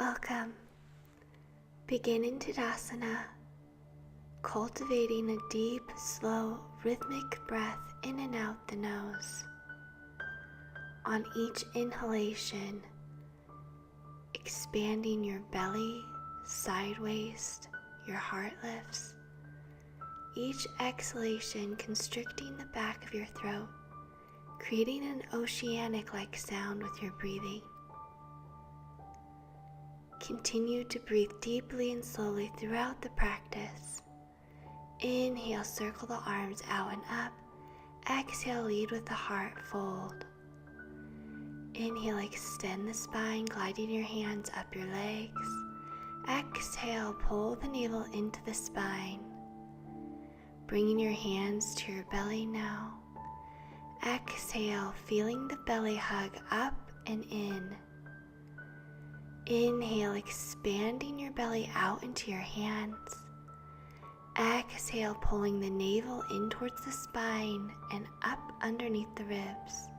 Welcome. Begin in Tadasana, cultivating a deep, slow, rhythmic breath in and out the nose. On each inhalation, expanding your belly, side waist, your heart lifts. Each exhalation constricting the back of your throat, creating an oceanic-like sound with your breathing. Continue to breathe deeply and slowly throughout the practice. Inhale, circle the arms out and up. Exhale, lead with the heart, fold. Inhale, extend the spine, gliding your hands up your legs. Exhale, pull the navel into the spine. Bringing your hands to your belly now. Exhale, feeling the belly hug up and in. Inhale, expanding your belly out into your hands. Exhale, pulling the navel in towards the spine and up underneath the ribs.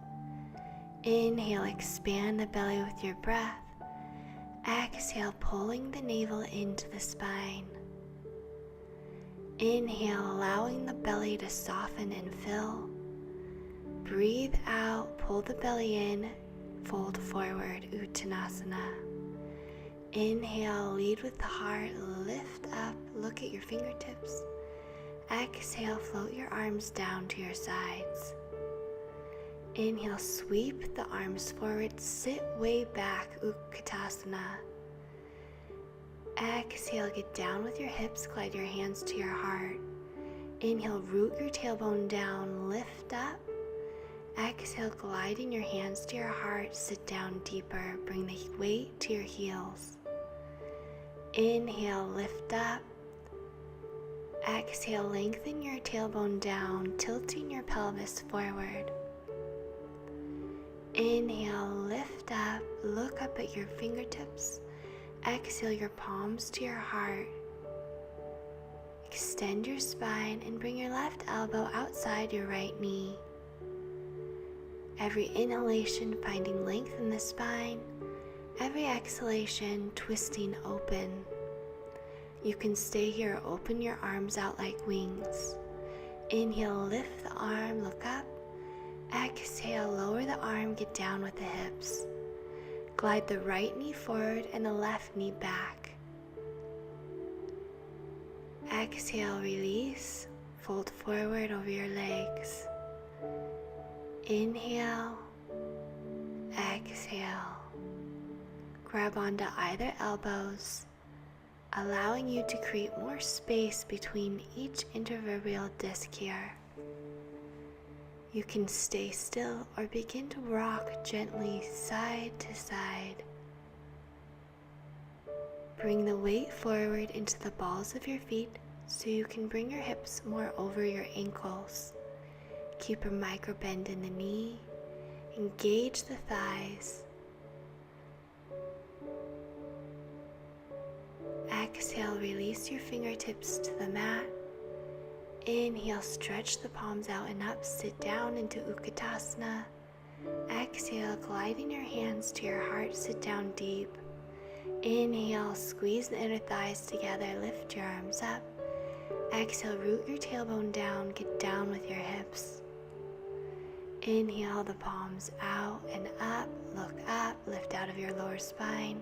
Inhale, expand the belly with your breath. Exhale, pulling the navel into the spine. Inhale, allowing the belly to soften and fill. Breathe out, pull the belly in, fold forward, Uttanasana. Inhale, lead with the heart, lift up, look at your fingertips. Exhale, float your arms down to your sides. Inhale, sweep the arms forward, sit way back, Uttanasana. Exhale, get down with your hips, glide your hands to your heart. Inhale, root your tailbone down, lift up. Exhale, gliding your hands to your heart, sit down deeper, bring the weight to your heels. Inhale, lift up. Exhale, lengthen your tailbone down, tilting your pelvis forward. Inhale, lift up, look up at your fingertips. Exhale, your palms to your heart. Extend your spine and bring your left elbow outside your right knee. Every inhalation finding length in the spine. Every exhalation twisting open. You can stay here, open your arms out like wings. Inhale, lift the arm, look up. Exhale, lower the arm, get down with the hips. Glide the right knee forward and the left knee back. Exhale, release, fold forward over your legs. Inhale, exhale. Grab onto either elbows, allowing you to create more space between each intervertebral disc here. You can stay still or begin to rock gently side to side. Bring the weight forward into the balls of your feet so you can bring your hips more over your ankles. Keep a micro bend in the knee. Engage the thighs. Exhale, release your fingertips to the mat. Inhale, stretch the palms out and up, sit down into Uttanasana. Exhale, gliding your hands to your heart, sit down deep. Inhale, squeeze the inner thighs together, lift your arms up. Exhale, root your tailbone down, get down with your hips. Inhale, the palms out and up, look up, lift out of your lower spine.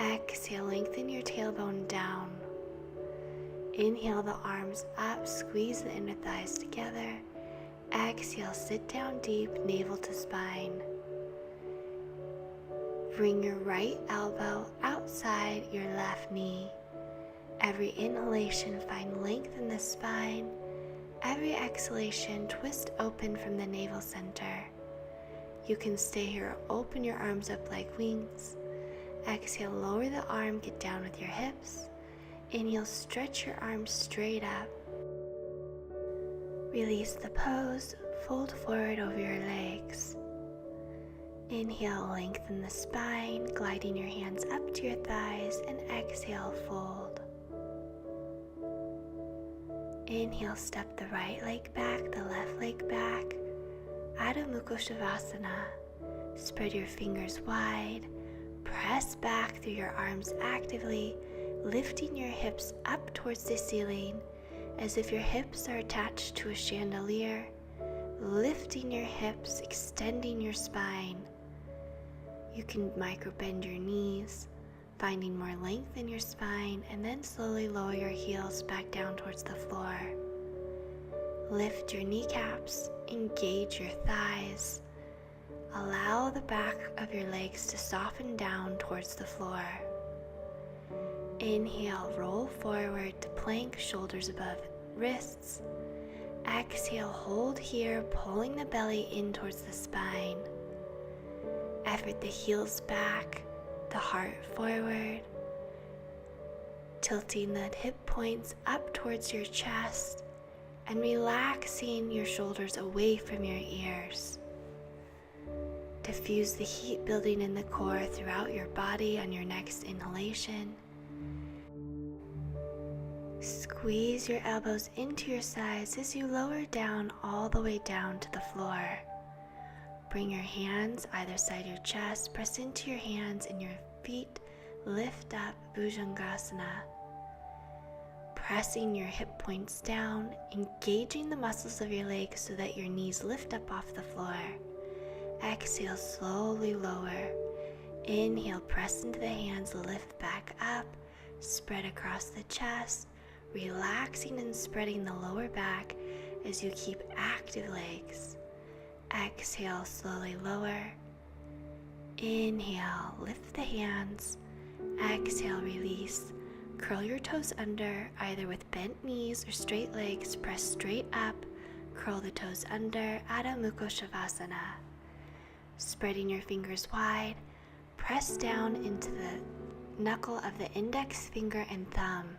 Exhale, lengthen your tailbone down. Inhale, the arms up, squeeze the inner thighs together. Exhale, sit down deep, navel to spine. Bring your right elbow outside your left knee. Every inhalation, find length in the spine. Every exhalation, twist open from the navel center. You can stay here, open your arms up like wings. Exhale, lower the arm, get down with your hips. Inhale, stretch your arms straight up. Release the pose, fold forward over your legs. Inhale, lengthen the spine, gliding your hands up to your thighs, and exhale, fold. Inhale, step the right leg back, the left leg back. Adho Mukha Shavasana. Spread your fingers wide. Press back through your arms actively, lifting your hips up towards the ceiling as if your hips are attached to a chandelier. Lifting your hips, extending your spine. You can micro bend your knees, finding more length in your spine, and then slowly lower your heels back down towards the floor. Lift your kneecaps, engage your thighs. Allow the back of your legs to soften down towards the floor. Inhale, roll forward to plank, shoulders above wrists. Exhale, hold here, pulling the belly in towards the spine. Effort the heels back, the heart forward, tilting the hip points up towards your chest and relaxing your shoulders away from your ears. Diffuse the heat building in the core throughout your body on your next inhalation. Squeeze your elbows into your sides as you lower down all the way down to the floor. Bring your hands either side your chest, press into your hands and your feet, lift up Bhujangasana. Pressing your hip points down, engaging the muscles of your legs so that your knees lift up off the floor. Exhale, slowly lower. Inhale, press into the hands, lift back up, spread across the chest, relaxing and spreading the lower back as you keep active legs. Exhale, slowly lower. Inhale, lift the hands. Exhale, release. Curl your toes under, either with bent knees or straight legs. Press straight up. Curl the toes under, Adho Mukha Shavasana. Spreading your fingers wide, press down into the knuckle of the index finger and thumb.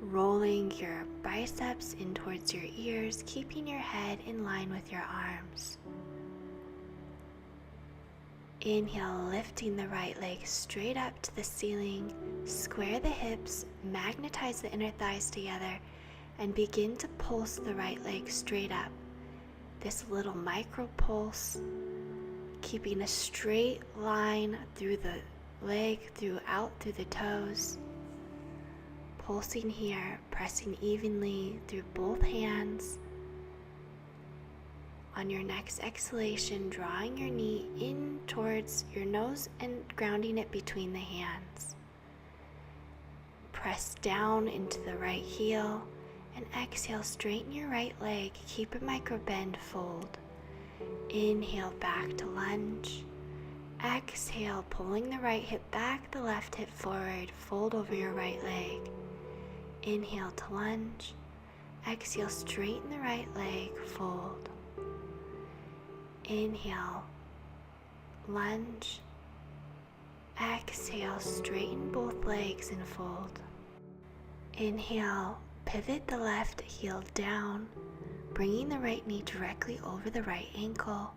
Rolling your biceps in towards your ears, keeping your head in line with your arms. Inhale, lifting the right leg straight up to the ceiling. Square the hips, magnetize the inner thighs together, and begin to pulse the right leg straight up. This little micro pulse, keeping a straight line through the leg, through the toes. Pulsing here, pressing evenly through both hands. On your next exhalation, drawing your knee in towards your nose and grounding it between the hands. Press down into the right heel and exhale, straighten your right leg, keep a micro bend, fold. Inhale, back to lunge. Exhale, pulling the right hip back, the left hip forward, fold over your right leg. Inhale to lunge. Exhale, straighten the right leg, fold. Inhale, lunge. Exhale, straighten both legs and fold. Inhale, pivot the left heel down, bringing the right knee directly over the right ankle.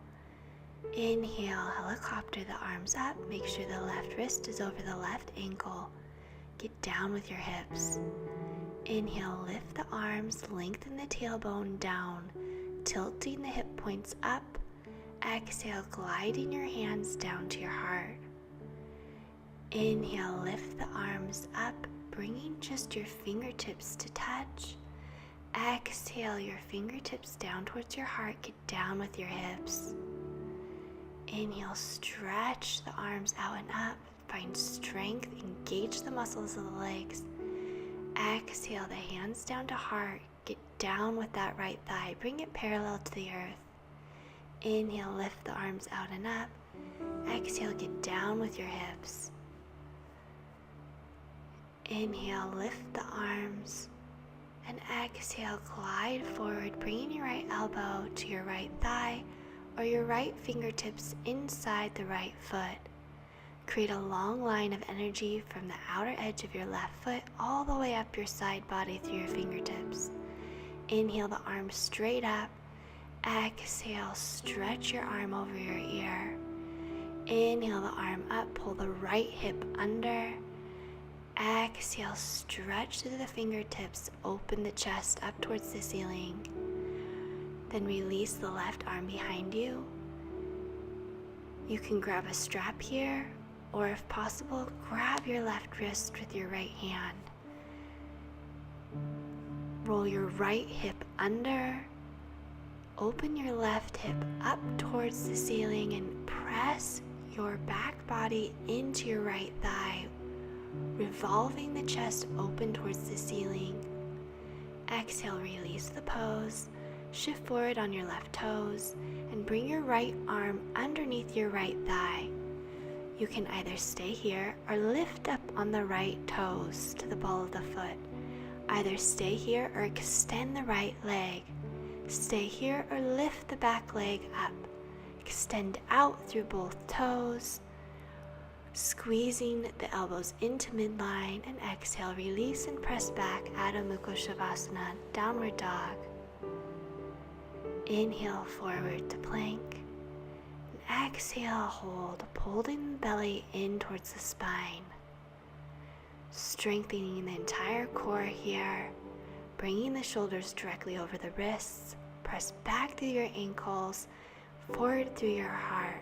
Inhale, helicopter the arms up, make sure the left wrist is over the left ankle. Get down with your hips. Inhale, lift the arms, lengthen the tailbone down, tilting the hip points up. Exhale, gliding your hands down to your heart. Inhale, lift the arms up, bringing just your fingertips to touch. Exhale, your fingertips down towards your heart, get down with your hips. Inhale, stretch the arms out and up, find strength, engage the muscles of the legs. Exhale, the hands down to heart, get down with that right thigh, bring it parallel to the earth. Inhale, lift the arms out and up. Exhale, get down with your hips. Inhale, lift the arms. And exhale, glide forward, bringing your right elbow to your right thigh or your right fingertips inside the right foot. Create a long line of energy from the outer edge of your left foot all the way up your side body through your fingertips. Inhale the arms straight up. Exhale, stretch your arm over your ear. Inhale the arm up, pull the right hip under. Exhale, stretch through the fingertips, open the chest up towards the ceiling. Then release the left arm behind you. You can grab a strap here or if possible, grab your left wrist with your right hand. Roll your right hip under. Open your left hip up towards the ceiling and press your back body into your right thigh, revolving the chest open towards the ceiling. Exhale, release the pose. Shift forward on your left toes and bring your right arm underneath your right thigh. You can either stay here or lift up on the right toes to the ball of the foot. Either stay here or extend the right leg. Stay here or lift the back leg up. Extend out through both toes, squeezing the elbows into midline, and exhale, release and press back, Adho Mukha Shavasana, Downward Dog. Inhale forward to plank, and exhale, hold, holding the belly in towards the spine. Strengthening the entire core here, bringing the shoulders directly over the wrists, press back through your ankles, forward through your heart.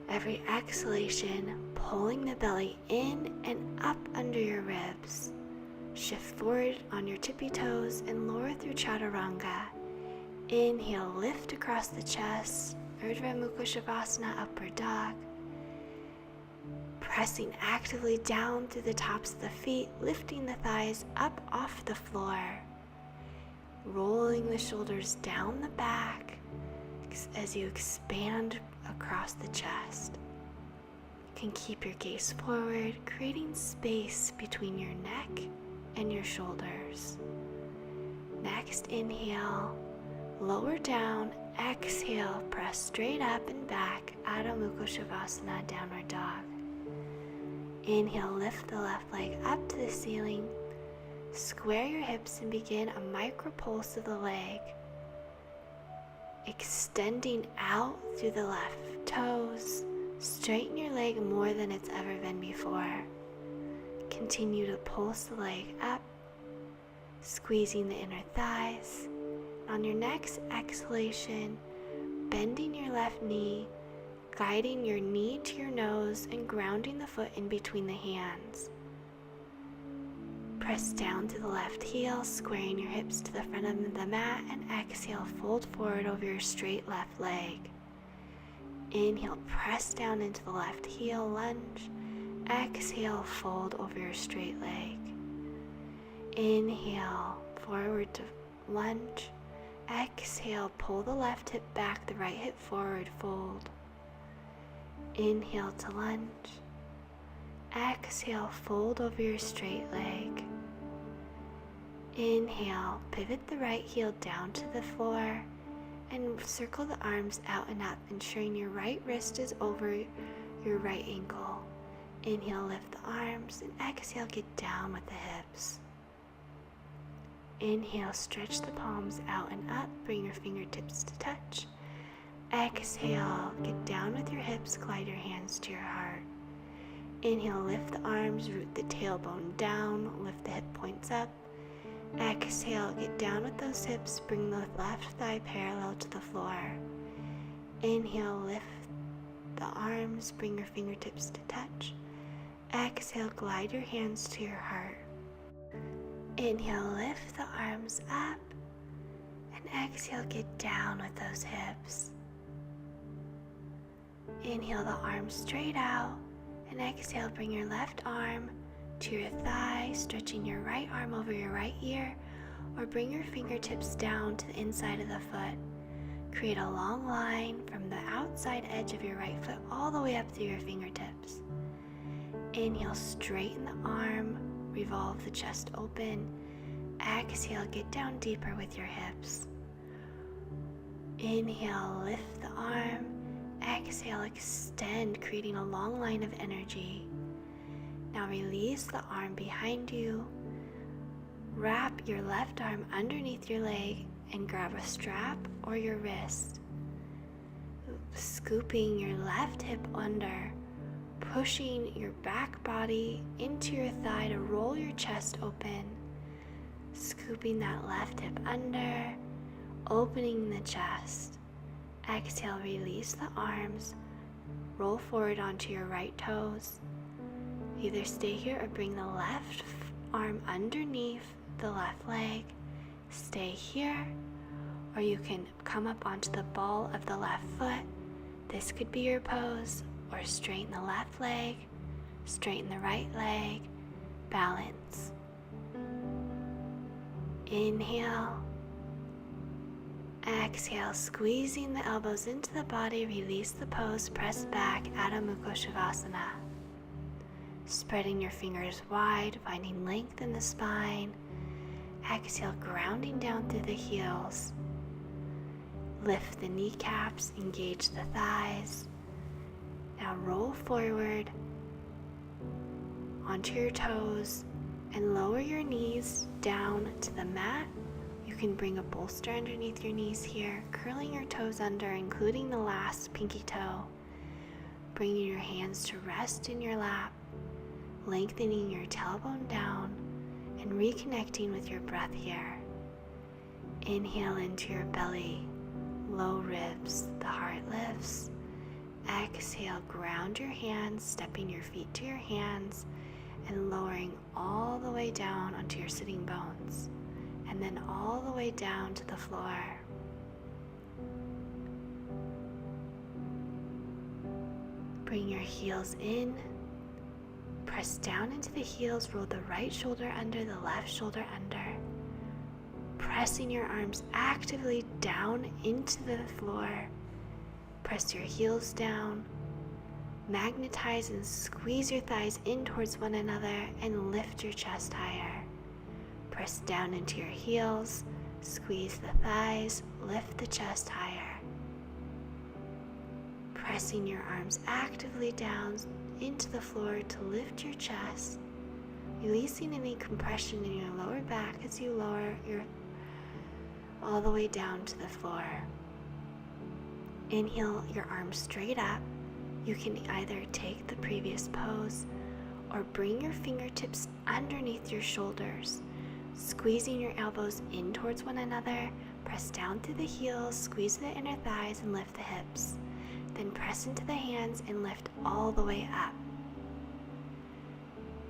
Every exhalation, pulling the belly in and up under your ribs. Shift forward on your tippy toes and lower through Chaturanga. Inhale, lift across the chest, Urdhva Mukha Shavasana, Upward Dog. Pressing actively down through the tops of the feet, lifting the thighs up off the floor. Rolling the shoulders down the back as you expand across the chest. You can keep your gaze forward, creating space between your neck and your shoulders. Next, inhale, lower down, exhale, press straight up and back, Adho Mukha Shavasana, Downward Dog. Inhale, lift the left leg up to the ceiling. Square your hips and begin a micro pulse of the leg, extending out through the left toes. Straighten your leg more than it's ever been before. Continue to pulse the leg up, squeezing the inner thighs. On your next exhalation, bending your left knee, guiding your knee to your nose and grounding the foot in between the hands. Press down to the left heel, squaring your hips to the front of the mat, and exhale, fold forward over your straight left leg. Inhale, press down into the left heel, lunge. Exhale, fold over your straight leg. Inhale, forward to lunge. Exhale, pull the left hip back, the right hip forward, fold. Inhale to lunge. Exhale, fold over your straight leg. Inhale, pivot the right heel down to the floor and circle the arms out and up, ensuring your right wrist is over your right ankle. Inhale, lift the arms, and exhale, get down with the hips. Inhale, stretch the palms out and up, bring your fingertips to touch. Exhale, get down with your hips, glide your hands to your heart. Inhale, lift the arms, root the tailbone down, lift the hip points up. Exhale, get down with those hips, bring the left thigh parallel to the floor. Inhale, lift the arms, bring your fingertips to touch. Exhale, glide your hands to your heart. Inhale, lift the arms up, and exhale, get down with those hips. Inhale the arms straight out, and exhale, bring your left arm to your thigh, stretching your right arm over your right ear, or bring your fingertips down to the inside of the foot. Create a long line from the outside edge of your right foot all the way up through your fingertips. Inhale, straighten the arm, revolve the chest open. Exhale, get down deeper with your hips. Inhale, lift the arm. Exhale, extend, creating a long line of energy. Now release the arm behind you. Wrap your left arm underneath your leg and grab a strap or your wrist. Scooping your left hip under, pushing your back body into your thigh to roll your chest open. Scooping that left hip under, opening the chest. Exhale, release the arms. roll forward onto your right toes. Either stay here or bring the left arm underneath the left leg. Stay here, or you can come up onto the ball of the left foot. This could be your pose, or straighten the left leg, straighten the right leg, balance. Inhale. Exhale, squeezing the elbows into the body, release the pose, press back, Adho Mukha Shavasana. Spreading your fingers wide, finding length in the spine. Exhale, grounding down through the heels. Lift the kneecaps, engage the thighs. Now roll forward onto your toes and lower your knees down to the mat. You can bring a bolster underneath your knees here, curling your toes under, including the last pinky toe. Bringing your hands to rest in your lap, lengthening your tailbone down, and reconnecting with your breath here. Inhale into your belly, low ribs, the heart lifts. Exhale, ground your hands, stepping your feet to your hands, and lowering all the way down onto your sitting bones. And then all the way down to the floor. Bring your heels in. Press down into the heels. Roll the right shoulder under, the left shoulder under. Pressing your arms actively down into the floor. Press your heels down. Magnetize and squeeze your thighs in towards one another and lift your chest higher. Press down into your heels, squeeze the thighs, lift the chest higher. Pressing your arms actively down into the floor to lift your chest, releasing any compression in your lower back as you lower all the way down to the floor. Inhale your arms straight up. You can either take the previous pose or bring your fingertips underneath your shoulders. Squeezing your elbows in towards one another, press down through the heels, squeeze the inner thighs and lift the hips. Then press into the hands and lift all the way up.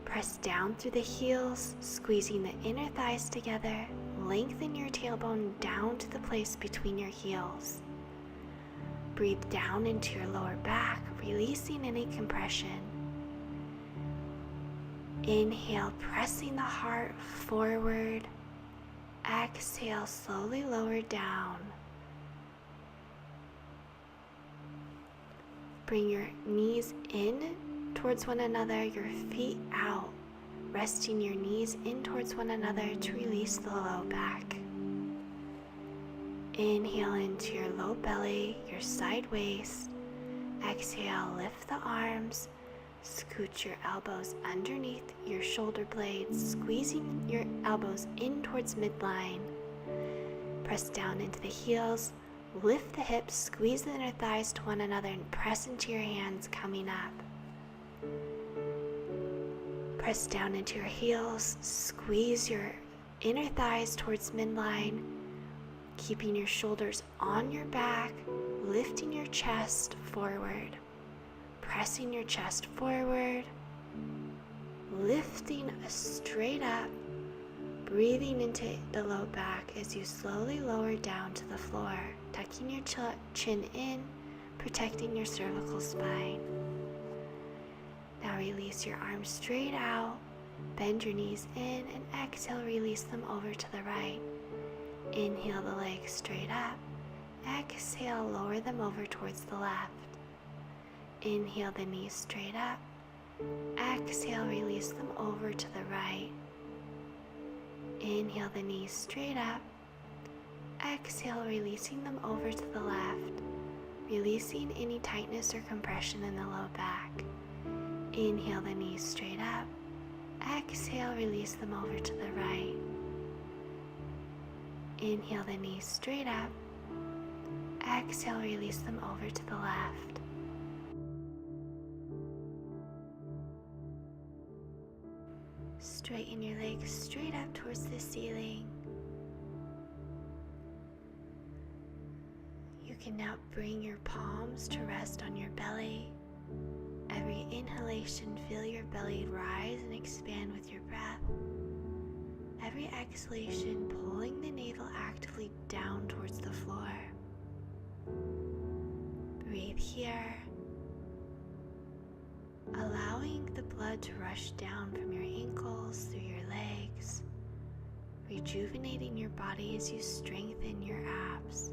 Press down through the heels, squeezing the inner thighs together, lengthen your tailbone down to the place between your heels. Breathe down into your lower back, releasing any compression. Inhale, pressing the heart forward. Exhale, slowly lower down. Bring your knees in towards one another, your feet out, resting your knees in towards one another to release the low back. Inhale into your low belly, your side waist. Exhale, lift the arms. Scoot your elbows underneath your shoulder blades, squeezing your elbows in towards midline. Press down into the heels, lift the hips, squeeze the inner thighs to one another, and press into your hands coming up. Press down into your heels, squeeze your inner thighs towards midline, keeping your shoulders on your back, lifting your chest forward. Pressing your chest forward, lifting straight up, breathing into the low back as you slowly lower down to the floor, tucking your chin in, protecting your cervical spine. Now release your arms straight out, bend your knees in, and exhale, release them over to the right. Inhale the legs straight up, exhale, lower them over towards the left. Inhale the knees straight up. Exhale, release them over to the right. Inhale the knees straight up. Exhale, releasing them over to the left. Releasing any tightness or compression in the low back. Inhale the knees straight up. Exhale, release them over to the right. Inhale the knees straight up. Exhale, release them over to the left. Straighten your legs straight up towards the ceiling. You can now bring your palms to rest on your belly. Every inhalation, feel your belly rise and expand with your breath. Every exhalation, pulling the navel actively down towards the floor. Breathe here, allowing the blood to rush down from your ankles through your legs, rejuvenating your body as you strengthen your abs.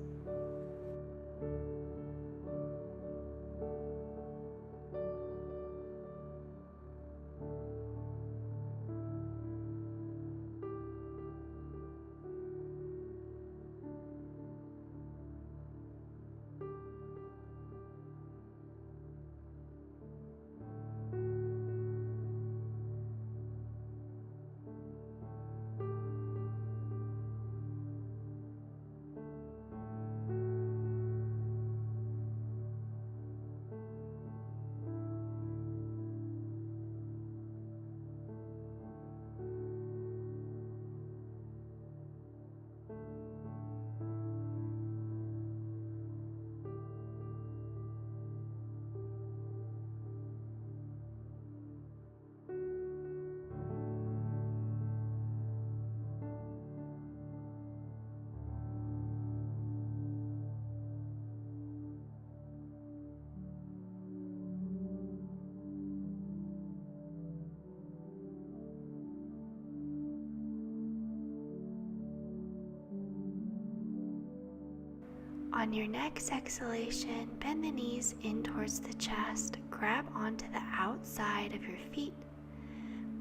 On your next exhalation, bend the knees in towards the chest. Grab onto the outside of your feet,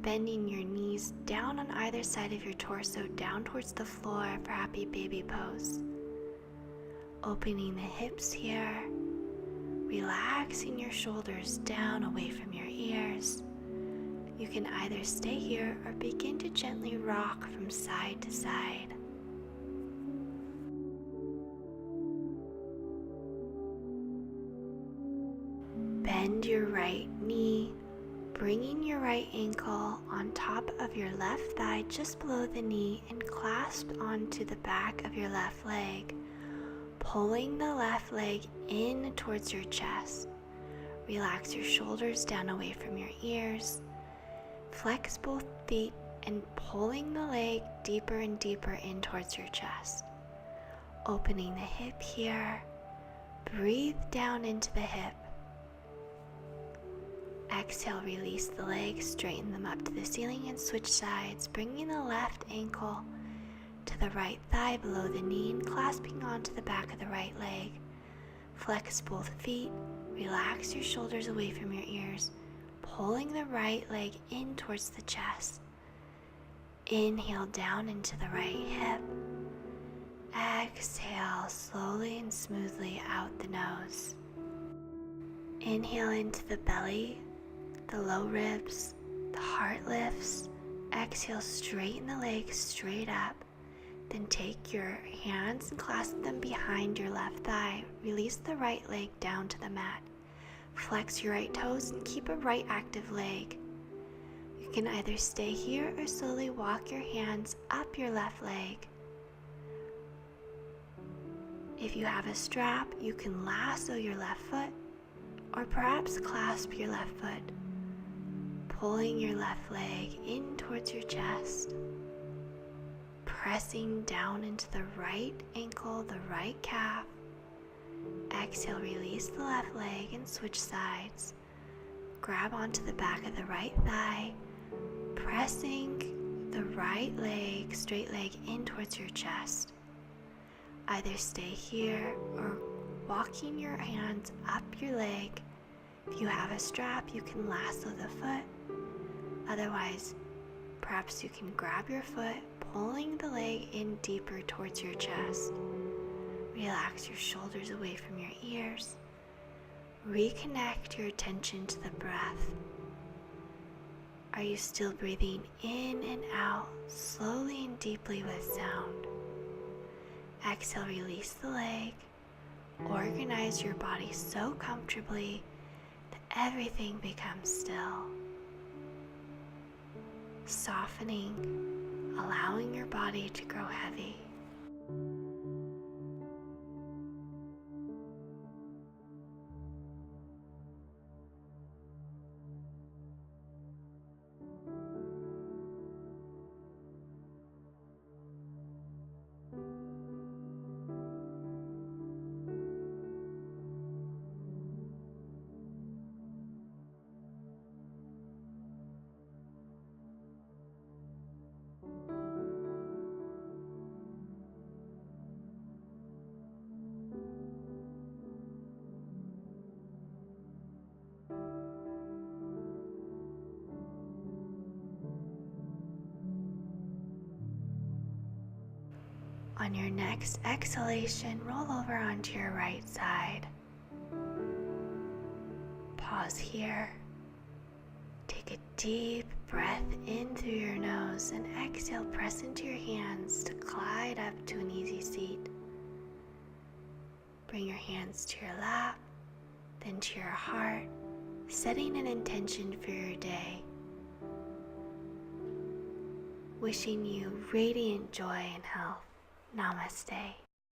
bending your knees down on either side of your torso, down towards the floor for happy baby pose. Opening the hips here, relaxing your shoulders down away from your ears. You can either stay here or begin to gently rock from side to side. Bend your right knee, bringing your right ankle on top of your left thigh just below the knee and clasped onto the back of your left leg, pulling the left leg in towards your chest. Relax your shoulders down away from your ears. Flex both feet and pulling the leg deeper and deeper in towards your chest. Opening the hip here. Breathe down into the hip. Exhale, release the legs, straighten them up to the ceiling and switch sides, bringing the left ankle to the right thigh below the knee and clasping onto the back of the right leg. Flex both feet, relax your shoulders away from your ears, pulling the right leg in towards the chest. Inhale down into the right hip. Exhale slowly and smoothly out the nose. Inhale into the belly, the low ribs, the heart lifts. Exhale, straighten the legs straight up. Then take your hands and clasp them behind your left thigh. Release the right leg down to the mat. Flex your right toes and keep a right active leg. You can either stay here or slowly walk your hands up your left leg. If you have a strap, you can lasso your left foot or perhaps clasp your left foot, pulling your left leg in towards your chest, pressing down into the right ankle, the right calf. Exhale, release the left leg and switch sides. Grab onto the back of the right thigh, pressing the right leg, straight leg in towards your chest. Either stay here or walking your hands up your leg. If you have a strap, you can lasso the foot. Otherwise, perhaps you can grab your foot, pulling the leg in deeper towards your chest. Relax your shoulders away from your ears. Reconnect your attention to the breath. Are you still breathing in and out, slowly and deeply with sound? Exhale, release the leg. Organize your body so comfortably that everything becomes still. Softening, allowing your body to grow heavy. On your next exhalation, roll over onto your right side. Pause here. Take a deep breath in through your nose and exhale, press into your hands to glide up to an easy seat. Bring your hands to your lap, then to your heart, setting an intention for your day. Wishing you radiant joy and health. Namaste.